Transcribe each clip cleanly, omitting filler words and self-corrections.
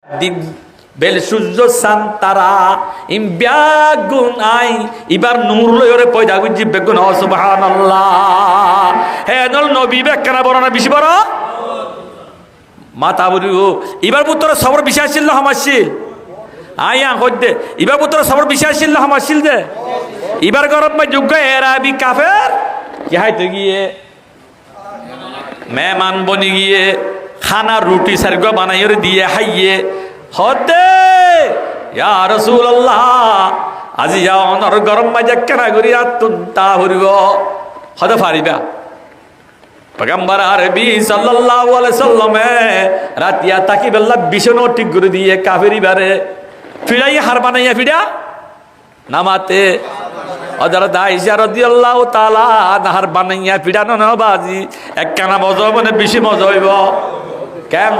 দিন বেল সূর্য সান তারা ইম ব্যাগুন আই এবার নূর লয়রে পয়দা গুজি বেগুন সুবহানাল্লাহ হে নল নবী বেকরা বড় না বেশি বড় মাতা বলিও এবার পুত্র সবর বিশ্বাস ছিল হামাসিল আয়া হইতে এবার পুত্র সবর বিশ্বাস ছিল হামাসিল দে এবার গরম মা যোগ্য এরাবি কাফের কি হাইতে গিয়ে মেহমান বনি গিয়ে খানা রুটি সারগো বানাইরে দিয়ে হাইয়ে হতে ইয়া রাসূলুল্লাহ আজি যাও অনর গরম মাজা কেনা করি আত্মতা হরিব হতে পারিবা পয়গম্বর আরবি সাল্লাল্লাহু আলাইহি সাল্লামে রাতিয়া তাকি বেল্লা বিছানো ঠিক করে দিয়ে কাফেরি বারে ফিরাই হার বানাইয়া ফিরা নামাতে হযরত আয়েশা রাদিয়াল্লাহু তাআলা নাহার বানাইয়া ফিরানো না বাজি একখানা মজা মানে বেশি মজা হইব কেন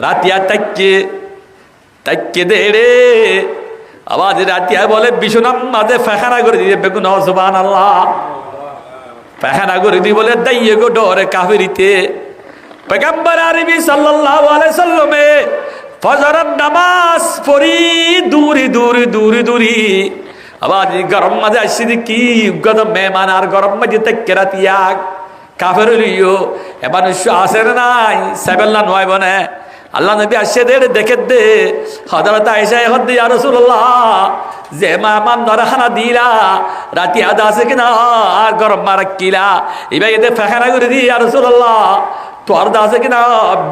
রাতিয়া তাকে দে রে আওয়াজ রাতিয়া বলে বিছানার মাঝে ফাখানা করে দিয়ে বেগুন সুবহানাল্লাহ ফাখানা করে দিয়ে বলে দাইয়ে গো ডরে কাফেরিতে পয়গম্বর আরবি সাল্লাল্লাহু আলাইহি সাল্লামে ফজরের নামাজ পড়ি দূরি আবার গরম মাঝে আসছি কি গদ মেহমান আর গরম মাঝে তাকে রাতিয়া কাফের হইও এবার আসে নাই সাইবেল্লা নয় বনে আল্লাহ নবী আসে দে দেখে দে হযরত আয়েশা হদ ইয়া রাসূলুল্লাহ যে মেহমান নরখানা দিলা রাতি আদা আছে কিনা আর গরম মারা কিলা এবার এতে ফাখানা করে দি ইয়া রাসূলুল্লাহ তোর দা আছে কিনা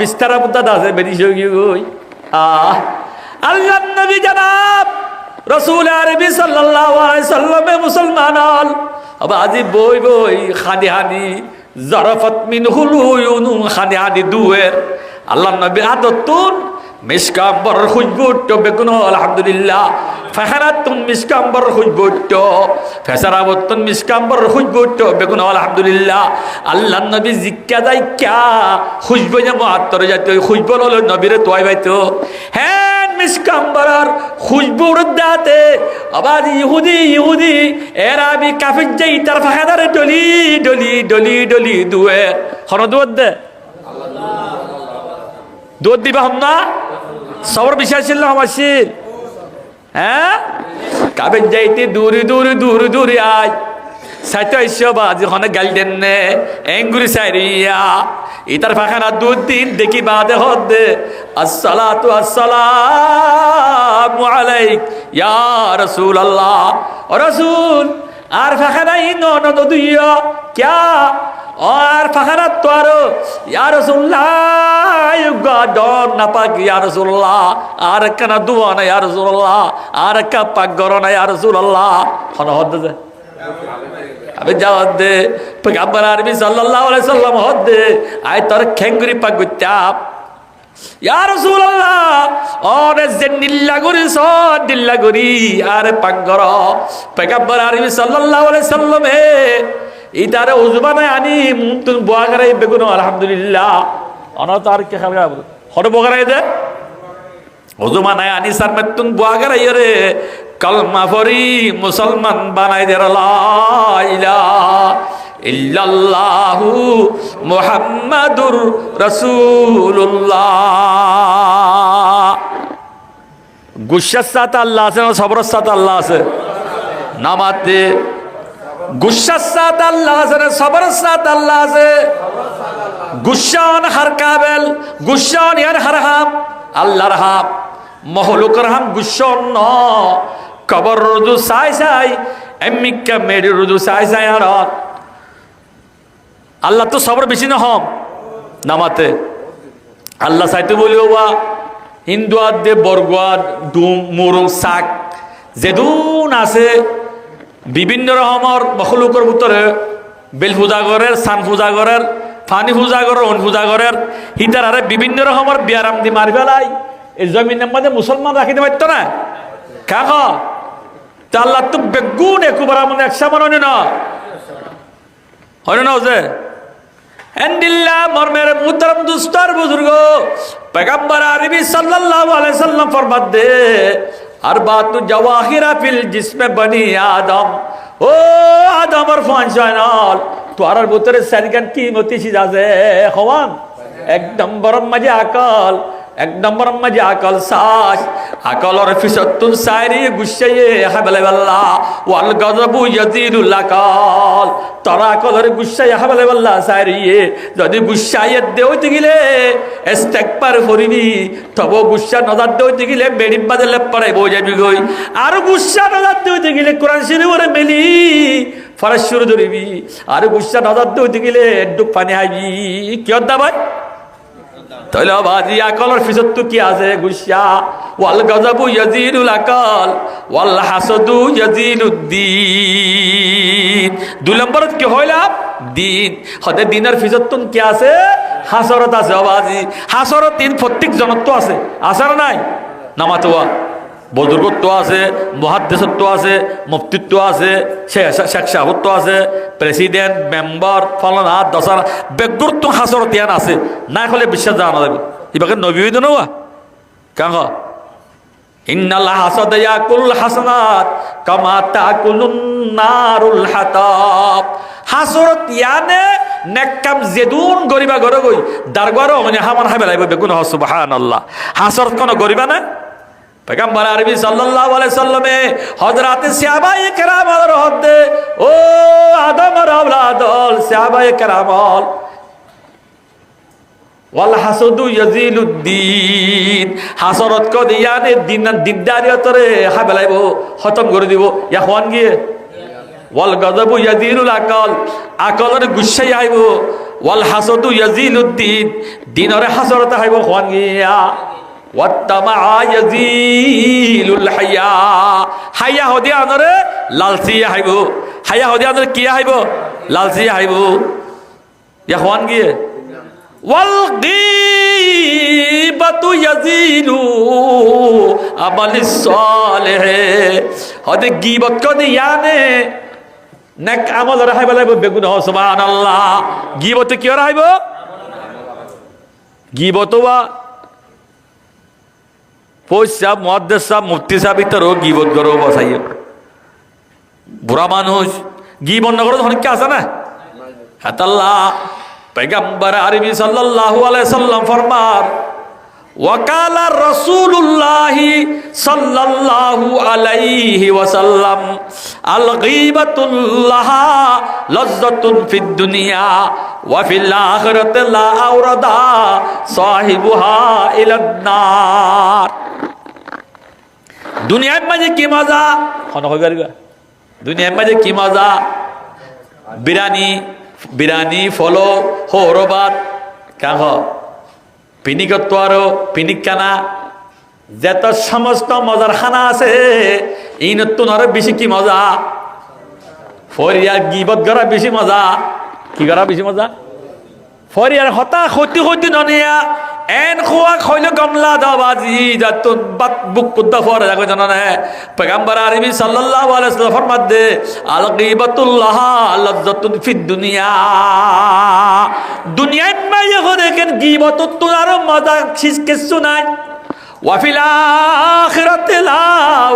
বিস্তারা মুদ্দা দা আছে বেরিয়ে গই আল্লাহ নবী জনাব রাসূল আরবি সাল্লাল্লাহু আলাইহি সাল্লামে মুসলমান হল আবাজি বই খাদি হাদি জারাফাত মিনহুল উয়ুনু খাদি হাদি দুয়ের আল্লাহ নবী আদতুন মিসকাম্বর খুজবুট বেকুন আলহামদুলিল্লাহ ফাহারাতুন মিসকাম্বর খুজবুট ফাসারাবতুন মিসকাম্বর খুজবুট বেকুন আলহামদুলিল্লাহ আল্লাহ নবী জিক্কা দাই ক্যা খুশবু যে মুআত্তর জাতীয় খুশবু হলো নবীরে তোয় বাইতো হ্যাঁ মিসকাম্বর খুশবুর দাতে আবার ইহুদি এরাবি কাফির যেই তার ফাহাদারে ডলি দুয়ে হন দুধ দে দুধ দিবা হম না সবর বিশ্বাস ছিল হামাসিল হ্যাঁ কাফির যাইতে দূরে আয় সাইতে আইসো বাজি হনে গাল দেনে এঙ্গুরি সাইরিয়া ইতার ফাখানা দুধ দিন দেখি বাদে হদে আসসালাতু আসসালামু আলাইক ইয়া রাসূলুল্লাহ ও রাসূল আর ফাখানা ইনো দুইয়া ক্যা আর ফাখানা তো আর ইয়া রাসূলুল্লাহ ডর না পাক ইয়া রাসূলুল্লাহ আর কানা দুয়া না ইয়া রাসূলুল্লাহ আর কা পাক গর না ইয়া রাসূলুল্লাহ হন হদে আবে যাওয়াত দে পয়গম্বর আরবি সাল্লাল্লাহু আলাইহি সাল্লাম হদে আই তোর খেঙ্গুরি পাক গুত্তাপ ইয়া রাসূলুল্লাহ ওরে জেনিল্লা গরি সদিল্লা গরি আর পাক গর পয়গম্বর আরবি সাল্লাল্লাহু আলাইহি সাল্লাম হে ইতারে উজবানায় আনি মুতুন বুয়াগারে বেগুন আলহামদুলিল্লাহ অনত আর কে খালগা হর বগারে দে উজবানায় আনি সার মেতুন বুয়াগারে রে কলমা পড়ি মুসলমান বানাই দে লা ইলাহা ইল্লাল্লাহু মুহাম্মাদুর রাসূলুল্লাহ গুসার সাথে আল্লাহ আছে না সবরের সাথে আল্লাহ আছে নামাতে গুসার সাথে আল্লাহ আছে না সবরের সাথে আল্লাহ আছে গুসান হার কাবেল গুসান ইয়ার হারহাম আল্লাহর হাম মহলুকর হাম গুসান ন কবর রুজু সাই এমিকা মেডি রুজু সাই আর আল্লাহ তো সবর বেশি না হম নামাতে আল্লাহ সাইতে বলিও বা হিন্দু আদে বরগুয়ার ডুম মুরুং শাক যেদুন আছে বিভিন্ন রকমের মখলুকের ভিতরে বেল পূজা করের সান পূজা করের ফানি পূজা করের অন পূজা করের হিতার আরে বিভিন্ন রকমের বিয়ারাম দি মারি ফেলাই এই জমিনের মধ্যে মুসলমান রাখিতে পারতো না কাক তা আল্লাহ তো বেগুন একুবার মানে একশা মানে না হয় না যে এন্ডিল্লা মর্মের মুহতারাম দুস্তার বুজুর্গ পয়গম্বর আরবি সাল্লাল্লাহু আলাইহি সাল্লাম ফরমাত দে আরবাতু জাওয়াহিরা ফিল জিসমে বনি আদম ও আদমর ফানশানাল তোরার ভিতরে সারিগান কি মতি সিজ আছে হওয়ান এক নম্বর মাঝে আকল এক নম্বর মাঝে আকল শ্বাস আকলর ফিসতুন সাইরি গুসাইয়ে হাবলাল্লাহ ওয়াল গযবু ইয়াজিদুল আকল তারা আকলর গুসাইয়ে হাবলাল্লাহ সাইরিয়ে যদি গুসাইয়ে দেউতে গিলে ইস্তেগফার করিবি তবে গুসা নজর দেউতে গিলে বেড়ি বাদলে পড়াই বই যাবি গই আর গুসা নজর দেউতে গিলে কোরআন শরীফের মেলি ফরজ শুরু ধরিবি আর গুসা নজর দেউতে গিলে ডুব পানি আইবি কি দা ভাই তাহলে বাজি আকলর ফিসত কি আছে গুসা ওয়াল গযবু ইয়াজিদুল আকল ওয়াল হাসাদু ইয়াজিদুদ্দিন দুই নম্বর কি হইলা দিন হতে দিনের ফিসত কি আছে হাসরত আছে বাজি হাসরত দিন প্রত্যেক জনত্ব আছে আসার নাই নামাতোয়া বদুর্গত্ব আছে মুহাদ্দিসত্ব আছে মুফতিত্ব আছে শেখ সাহেবত্ব আছে প্রেসিডেন্ট মেম্বার ফলানা দশার বেগুরত্ব হাসরত ইয়ান আছে না হলে বিশ্বাস জানা যাবে ইবাকে নবী হইতো না কাঙ্গ ইন্নাল্লাহ হাসাদা ইয়াকুল হাসানাত কামা তাকুলুন নারুল হাতাব হাসরত ইয়ানে নেককাম জেদুন গরিবা গরে গই দারগরো মানে হামান হাবে লাইব বেগুন সুবহানাল্লাহ হাসরত কোন গরিবা না पैगंबर अरबी सल्लल्लाहु अलैहि वसल्लम हजरत सहाबाए किरामर हदे ओ आदम औलादल सहाबाए किरामल ওয়াল হাসদু ইয়াজিলুদ্দিন হাসরত কো দিয়ানে দিন দিনদারিয়তরে হাবলাইবো খতম করে দিব এখন গিয়ে ওয়াল গযবু ইয়াজিলুল আকল আকলর গুসাই আইবো ওয়াল হাসদু ইয়াজিলুদ্দিন দিনরে হাসরত আইবো এখন গিয়া ওয়াত্তামা ইয়াজিলুল হায়া হায়া হদি আনরে লালসি আইবো হায়া হদি আনরে কি আইবো লালসি আইবো এখন গিয়ে ওয়াল গীবাতু ইয়াজিলু আমালিস সালেহ হদে গীবত কদি ইয়ানে নেক আমল রাহাই বলে বেগুন সুবহানাল্লাহ গীবত কি রাহাইব গীবত ওয়া পয়সা মুহাদ্দিস সাহেব মুফতি সাহেব ইতর গীবত করো বসাইও বুড়া মানুষ গীবত না করে তখন কি আছে না হাতাল্লাহ पैगंबर अरबी सल्लल्लाहु अलैहि वसल्लम फरमार वकाला रसूलुल्लाह सल्लल्लाहु अलैहि वसल्लम अल गीबतुल्लाहा लज्जतुन फिद दुनिया व फिल आखिरत ला औरदा साहिबुहा इलन नार दुनिया में की मजा कोन हो गया दुनिया में की मजा बिरानी বিরানি ফলো হরবাদ কাহ পিনিকত্ব আরো পিনিকানা যত সমস্ত মজার খানা আছে এই নতুন আরো বেশি কি মজা ফরিয়া গিবত করা বেশি মজা কি করা বেশি মজা ফরিয়ার হতা ক্ষতি ক্ষতি ননিয়া এন খোয়া খইলে গমলা দাবাজি যাতুন বাত বুক কুদ্দা ফরে যাকো জানানে পয়গম্বর আরবি সাল্লাল্লাহু আলাইহি ওয়াসাল্লাম ফরমাদে আল গীবাতুল্লাহ লাজ্জাতুন ফিদ দুনিয়া দুনিয়ায় মাইয়া করে কেন গীবত তো আর মজা কিছু নাই ওয়া ফিল আখিরাতি লা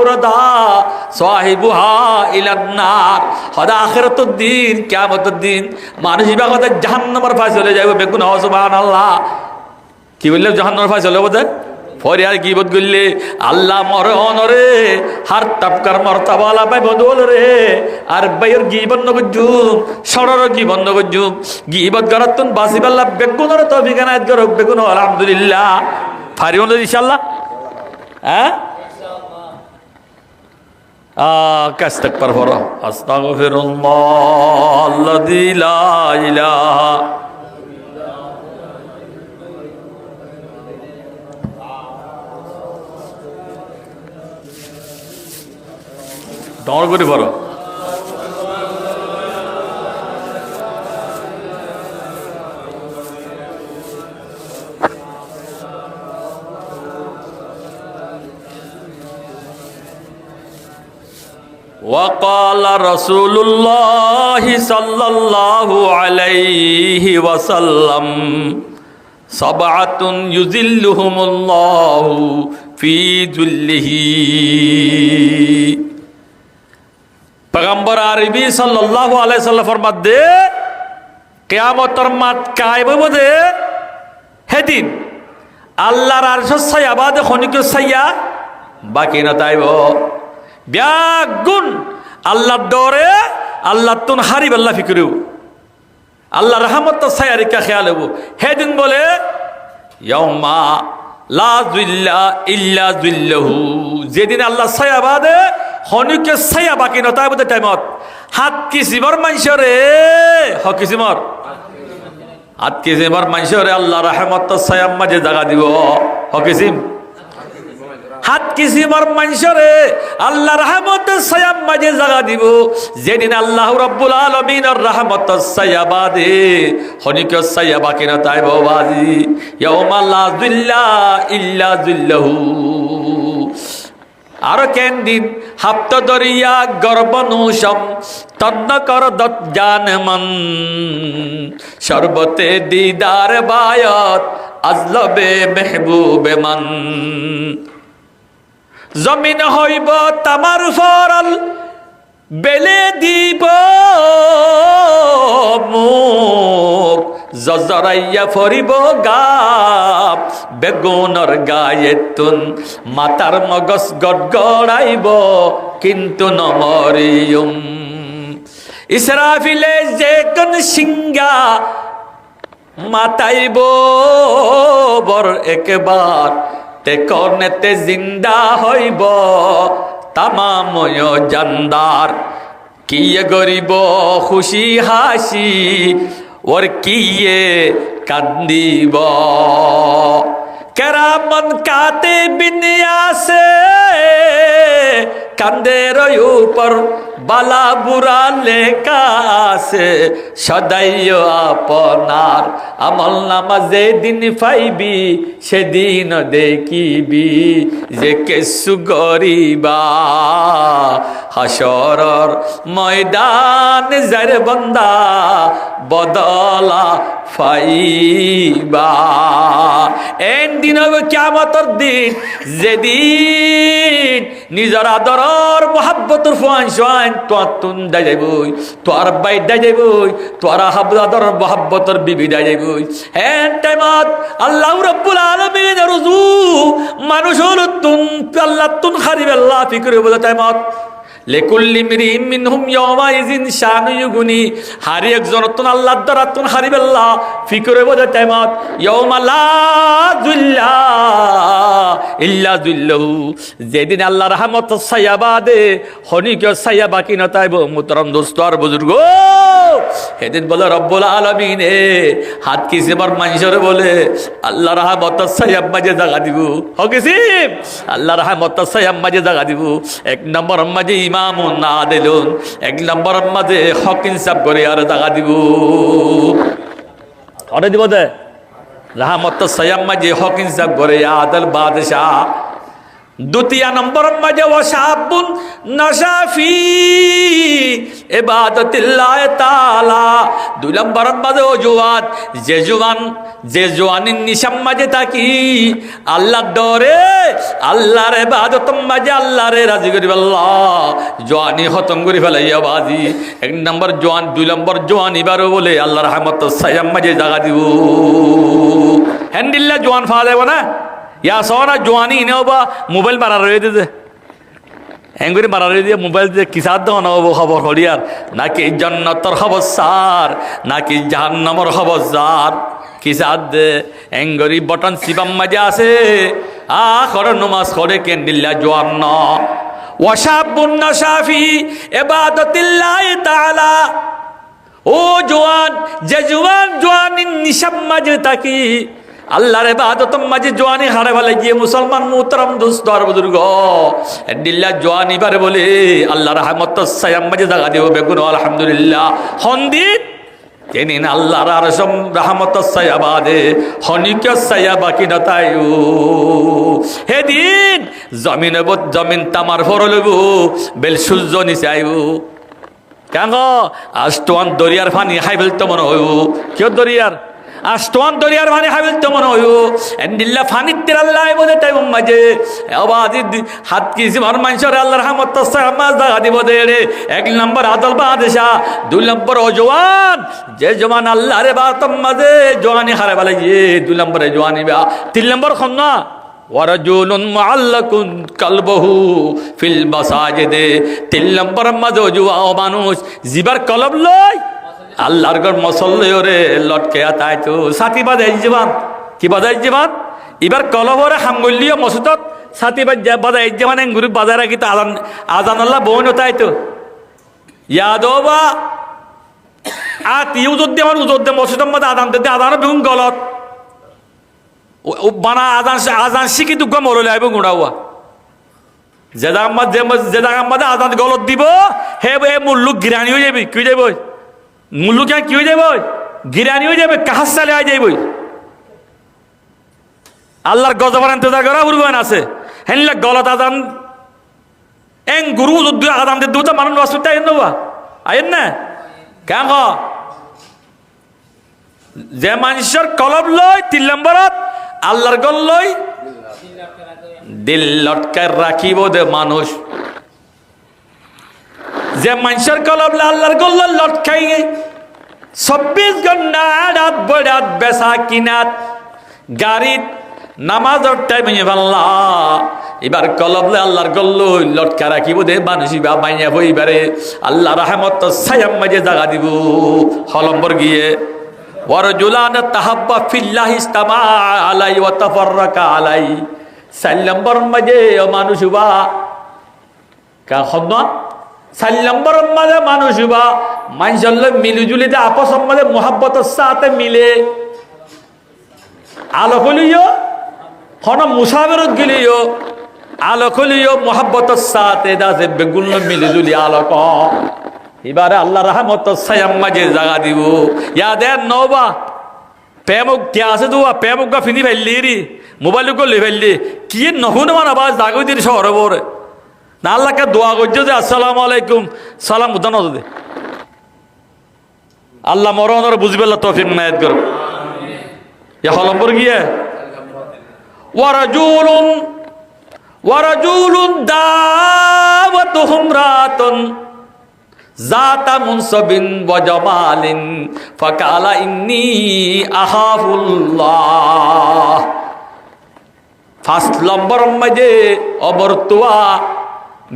উরদা সাহিবুহা ইলান নার হদা আখিরাতুদ দিন কিয়ামতুদ দিন মানুষ ইবাগতে জাহান্নামের ফাঁসলে যাইবে বেগুন সুবহানাল্লাহ কি বললে জাহান্নামের ফাঁসলে বদে ফরিয়ার গীবত গইলে আল্লাহ মরে অনরে হার তাপকার মর্তাবালা পাই বদল রে আর বাইর গীবত নগজুম সরর গীবত নগজুম গীবত গরাতুন বাসিবাল্লাহ বেগুনর তৌফিক এনায়েত করো বেগুন আলহামদুলিল্লাহ ফারিও না ইনশাআল্লাহ হ্যাঁ কাস্তাগফির ফরো আস্তাগফিরুল্লাহ আল্লাযী লা ইলাহা দৌড় করে পড়ো وقال رسول الله صلى الله عليه وسلم سبعة يذلهم الله في ظله पैगंबर अरबी सल्लल्लाहु अलैहि वसल्लम फरमाते कियामतर मात कायम बदे हेदिन আল্লাহর আরশের ছায়া বাদে খনিকের ছায়া বাকি না তাইব ব্যাগুন আল্লাহর ডরে আল্লাহ তুন হারিব আল্লাহ ফিকরিব আল্লাহ রহমত ছায়া রেখা খেয়াল হব হেদিন বলে ইয়াউমা লা যিল্লা ইল্লা যিল্লাহু যেদিন আল্লাহ ছায়া বাদে খনিকের ছায়া বাকি না তাইব টাইমত হাত কিসিমর মানুষরে কিসিমর হাত কিসিমর মানুষরে আল্লাহ রহমত ছায়া মাঝে জায়গা দিব কিসিম হাত কিসিমর মানুষরে আল্লাহ রহমতের ছায়া মাঝে জায়গা দিব যেদিন আল্লাহ রাব্বুল আলামিনের রহমতের ছায়া বাদে খনিকের ছায়া বাকি না তাইব বাজি ইয়াউমা লা যিল্লা ইল্লা যিল্লাহু আর কেন দিন হাপ্ত দরিয়া গর্বনুষম তন্ন কর জান মন সর্বতে দিদার বায়ত আজলবে মেহবুবে মন জমিন হইব তামার ফরল বেলে দিব মুখ জজরাইয়া ফরিব গাপ বেগুনর গায়ে তুন মাতার মগজ গড়গড়াইব কিন্তু নমরিয়ম ইসরাফিলে যে কোন সিংহা মাতাইব বর একবার তে কর্নেতে জিন্দা হইব তামাময় জানদার কিয়ে গরিব খুশি হাসি ওর কিয়ে কান্দিব কেরামন কাতে বিনিয়াসে কান্দের উপর বালা বুড়া লেখা আছে সদাই আপনার আমল নামা যেদিন পাইবি সেদিন দেখিবি যে কেসু গরিবা হাসরর ময়দান যার বন্দা বদলা ফাইবা এন দিন হবে কিয়ামতের দিন যেদিন নিজর আদরর মোহাব্বতর ফুয়ান সোয়ান তোর তুন দা যাইবই তোর বাই দা যাইবই তোর আদর মোহাব্বতর বিবি দা যাইবই হ্যাঁ টাইমত আল্লাহ রাব্বুল আলামিন রুজু মানুষ হল তুন আল্লাহ তুন খারিব আল্লাহ ফিকরে বলে টাইমত লেকুল্লি মিরিম মিনহুম ইয়াওমাইযিন শানু ইউগনি হারি একজন তুন আল্লাহর দ্বারা তুন হারিব আল্লাহ ফিকরে বলে টাইমত ইয়াউমা লা যিল্লা ইল্লা যিল্লাহু যেদিন আল্লাহর রহমতের ছায়া বাদে খনিকের ছায়া বাকি না তাইব মুহতারাম দোস্ত আর বুজুর্গ সেদিন বলে রব্বুল আলামিন হাত কিসিবার মানুষরে বলে আল্লাহ রহমতের ছায়া মাঝে জায়গা দিব হকিসিম আল্লাহ রহমতের ছায়া মাঝে জায়গা দিব এক নম্বর মাঝে ইমাম না দিলুন এক নম্বর মাঝে হক ইনসাফ করে আর জায়গা দিব অনে দিব দে রহমতের ছায়া মাঝে হক ইনসাফ করে আদল বাদশাহ দ্বিতীয় নম্বর মাঝে ওয়াশাবুন নাশাফি ইবাদাতিল্লাহ তাআলা দুই নম্বর মাঝে ওজওয়ান যে জওয়ানির নিশাম মাঝে থাকি আল্লাহর ডরে আল্লাহর ইবাদত মাঝে আল্লাহরে রাজি করিব আল্লাহ জওয়ানি খতম করে ফেলাইয়া বাজি এক নম্বর জওয়ান দুই নম্বর জওয়ান এবারও বলে আল্লাহর রহমতের ছায়া মাঝে জায়গা দিব হ্যান্ডিল্লা জওয়ান পাওয়া যাবে না ইয়া সোনা জোয়ানি ইনেও বা মোবাইল মারা রয়ে দিতে এঙ্গুরি মারা রয়ে দিয়ে মোবাইল দিয়ে কিসার দেওয়া নব খবর হলিয়ার নাকি জন্নতর খবর সার নাকি জাহান্নামর খবর সার কিসার দে এঙ্গুরি বটন শিবাম মাঝে আছে খর নমাজ করে কেন্দিল্লা জোয়ান ন ওয়াশাবুন নাশাফি ইবাদাতিল্লাহ তাআলা ও জোয়ান যে জোয়ানিন নিশাম মাঝে থাকি আল্লাহর ইবাদত মাঝে জওয়ানি হারে ফেলে গিয়ে মুসলমান মুহতারাম দোস্ত আর বুজুর্গ দিল্লা জওয়ানি বারে বলে আল্লাহর রহমতের ছায়া মাঝে জায়গা দিব বেগুন আলহামদুলিল্লাহ হন্দিত যেদিন আল্লাহর আরশম রহমতের ছায়া বাদে খনিকের ছায়া বাকি না তাইও সেদিন জমিন তামার ফর লইব বেল সূর্য নিচে আইব কেন আজ তোমার দরিয়ার পানি খাই ফেলতে মনে হইব কিয় দরিয়ার আষ্টওয়ান দরিয়ার পানি হাবিল তো মনে হইও এন্ডিল্লা ফানির তেরাল্লাহ বোধে টাইম মাঝে আবাদি হাত কিছু আমার মানুষের আল্লাহ রহমত মাছ দেখা দিব দে রে 1 নম্বর আদল বাদেশা 2 নম্বর অজওয়ান যে জওয়ান আল্লাহ রে বাতম মাঝে জওয়ানি হারে বলে যে 2 নম্বরে জওয়ানি বা 3 নম্বর খন্না ওয়ারাজুলুন মুআল্লাকুন কলবহু ফিল মাসাজিদে 3 নম্বর মাঝে জওয়া মানুষ জিবার কলব লয় আল্লাহর ঘর মসল্লে ওরে লটকে আতায় তো সাথী বাজাই জীবন কি বাজাই জীবন এবার কলবরে হামগল্লিও মসুদত সাথী বাজাই জীবন গুরু বাজার রাখি তো আজান আল্লাহ বোন তাই তো ইয়াদবা আত ইউজুদ্দি আমার উজুদ্দি মসুদের মধ্যে আদান দিতে আদানও বেগুন গলত বানা আজান শিখি দুঃখ মরলে আইব গুড়াওয়া যে জায়গা মধ্যে আজান গলত দিব হে মুল্লুক গিরানি হয়ে যাবি কি যাবই মুল্লুক কি হয়ে যাবো গিরানি হয়ে যাবে কাহাজ চালে হয়ে যাবই আল্লাহর গজবার ইন্তজার করা বুড়বান আছে হেনলে গলত আজান এং গুরু যদি আজান দিয়ে দুটা মানুষ বাসুটা আইন না আইন না কেন যে মানুষের কলব লয় 3 নম্বরত আল্লাহর গল লয় দিল লটকায় রাখিব দে মানুষ যে মানুষের কলব আল্লাহর গল লটকাই 24 ঘন্টা রাত বড়াত বেসা কিনাত গাড়িত নামাজের টাইমে ভাল্লা এবার কলবলে আল্লাহর গল্ল লটকা রাখিব দে মানুষ বা মাইয়া হইবারে আল্লাহ রহমত সায়াম মাঝে জাগা দিব হলম্বর গিয়ে ওয়ারজুলান তাহাব্বা ফিল্লাহি ইস্তামা আলাই ওয়া তাফাররাকা আলাই 4 নম্বর মাঝে মানুষ বা কা খন্না 4 নম্বর মাঝে মানুষ বা মানুষের মিলিজুলি দে আপস মাঝে মোহাব্বতের সাথে মিলে আলো হলিও হন মুসাফিরত গেলিও আলো হলিও মোহাব্বতের সাথে দাসে বেগুন মিলিজুলি আলোক এবারে আল্লাহ রহমত সায়াম মাঝে জাগা দিব ইয়াদের নবা প্রেমক কে আছে তো প্রেমক গা ফিনি ফেললি রি মোবাইল করলি ফেললি কি নহন মান আবার জাগো দিন শহরে বরে না আল্লাহকে দোয়া করছো যে আসসালামু আলাইকুম সালাম উদান দে আল্লাহ মরণর বুঝবেল্লা তৌফিক নায়াত করো ইয়া হলম্বর গিয়ে ওয়ারাজুলুন দাওয়াতুহুম রাতুন জাতা মুনসাবিন ওয়া জামালিন ফাকালা ইন্নী আখাফুল্লাহ 5 নম্বর মাঝে অবরতুয়া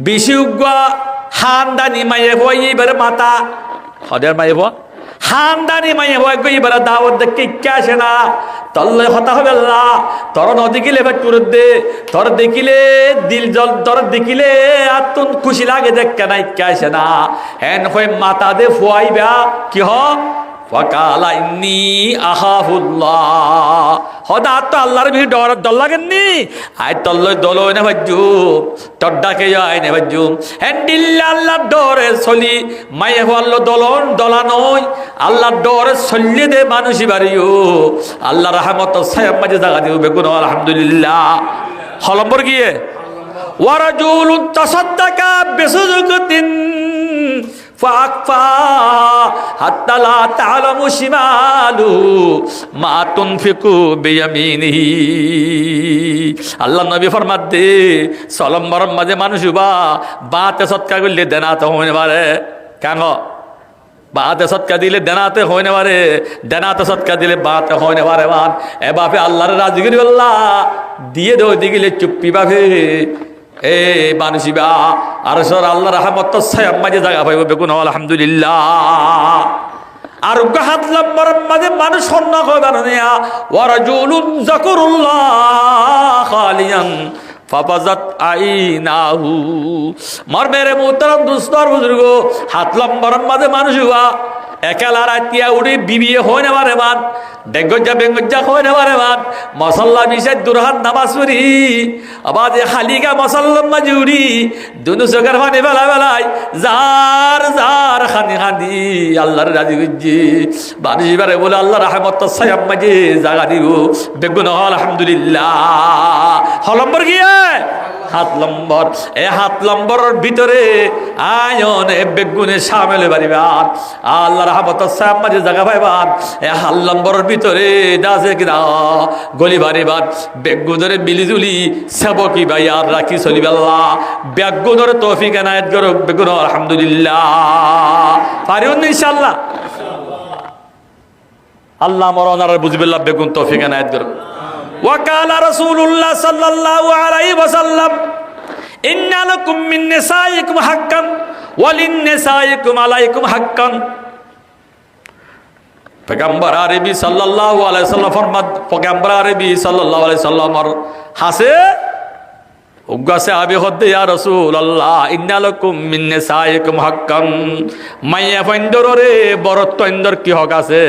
বিশুগা হান্দানি মায়ে হইবার মাতা হদের মায়ে হওয়া হান্দানি মায়ে হওয়া গইবার দাওয়াত দেখে কে আসে না তল্লে হতা হবে না তোর নদিকিলে ভেট করে দে তোর দেখিলে দিল জল তোর দেখিলে আতুন খুশি লাগে দেখ কেন কে আসে না হেন হয়ে মাতা দে ফুয়াইবা কি হ ফাকালা ইন্নী আখাফুল্লাহ হদা তো আল্লাহর ভি ডর লাগেননি আই তল্লে দলো না ভাজু তোর ডাকে যায় না ভাজু হ্যান্ডিল্লা আল্লাহর ডরে চলি মায়ে হল্লো দলন দলানই আল্লাহর ডরে চললে দে মানুষই বাড়িও আল্লাহ রহমত সায়াম মাঝে জাগা দিব বেগুন আলহামদুলিল্লাহ হলম্বর গিয়ে ওয়ারাজুলুন তাসাদ্দাকা বিসুজুকাতিন ফাকফা হাত্তা লা তা'লামু শিমালু মা তুনফিকু বিয়ামিনিহি আল্লাহ নবী ফরমাত দে সলম্বর মাঝে মানুষ বাতে সৎকা করলে দেনাতে হইনে পারে কেন বাতে সৎকা দিলে দেনাতে হইনে পারে দেনাতে সৎকা দিলে বাতে হইনে পারে মান এ বাপে আল্লাহর রাজগিরি আল্লাহ দিয়ে দো দিগিলে চুপ্পি বাপে এ মানুষিবা আর সর আল্লাহ রহমত সায়াম মাঝে জায়গা পাইব বেগুন আলহামদুলিল্লাহ আর হাত লম্বর মাঝে মানুষ সন্ন কইবানিয়া ওয়ারাজুলুন যাকুরুল্লাহ খালিয়ান ফাবাজাত আইনাহু মার মেরে মুহতারাম দুস্তর বুজুর্গ হাত লম্বর মাঝে মানুষ হুয়া একেলা রাতিয়া উড়ি বিবিয়ে হয় না পারে মান ডেঙ্গজ্জা বেঙ্গজ্জা হয় না পারে মান মশল্লা মিশে দুরহান নামাজ পড়ি আবার হালিকা মশল্লা মাঝে উড়ি দুনু চোখের পানি বেলা বেলায় যার যার খানি খানি আল্লাহর রাজি গুজি বানিয়ে বারে বলে আল্লাহ রহমত সায়াম মাঝে জাগা দিব বেগুন আলহামদুলিল্লাহ হলম্বর গিয়ে হাত লম্বর এ হাত লম্বরের ভিতরে আয়ন এ বেগুনে সামেলে পারিবান আল্লাহ রহমত সায়াম মাঝে জাগা পাইবান এ হাত লম্বরের ভিতরে দাসে কিনা গলি ভারি বাদ বেগু ধরে মিলিজুলি সেবকি ভাই আর রাখি চলিব আল্লাহ বেগু ধরে তৌফিক এনায়েত করুক বেগুন আলহামদুলিল্লাহ পারিউন ইনশাআল্লাহ আল্লাহ মরনার বুঝবিল্লাহ বেগুন তৌফিক এনায়েত করুক ওয়াকালা রাসূলুল্লাহ সাল্লাল্লাহু আলাইহি ওয়াসাল্লাম ইন্না লাকুম মিন নিসাইকুম হাক্কান ওয়া লিন নিসাইকুম আলাইকুম হাক্কান পয়গম্বর আরবি সাল্লাল্লাহু আলাইহি ওয়াসাল্লাম ফরমাত পয়গম্বর আরবি সাল্লাল্লাহু আলাইহি ওয়াসাল্লামর হাসে উগাসে আবি হদ্দে ইয়া রাসূলুল্লাহ ইন্না লাকুম মিন নিসাইকুম হাক্কান মাইয়া ফাইন্দরে বরত্ব ইন্দর কি হক আছে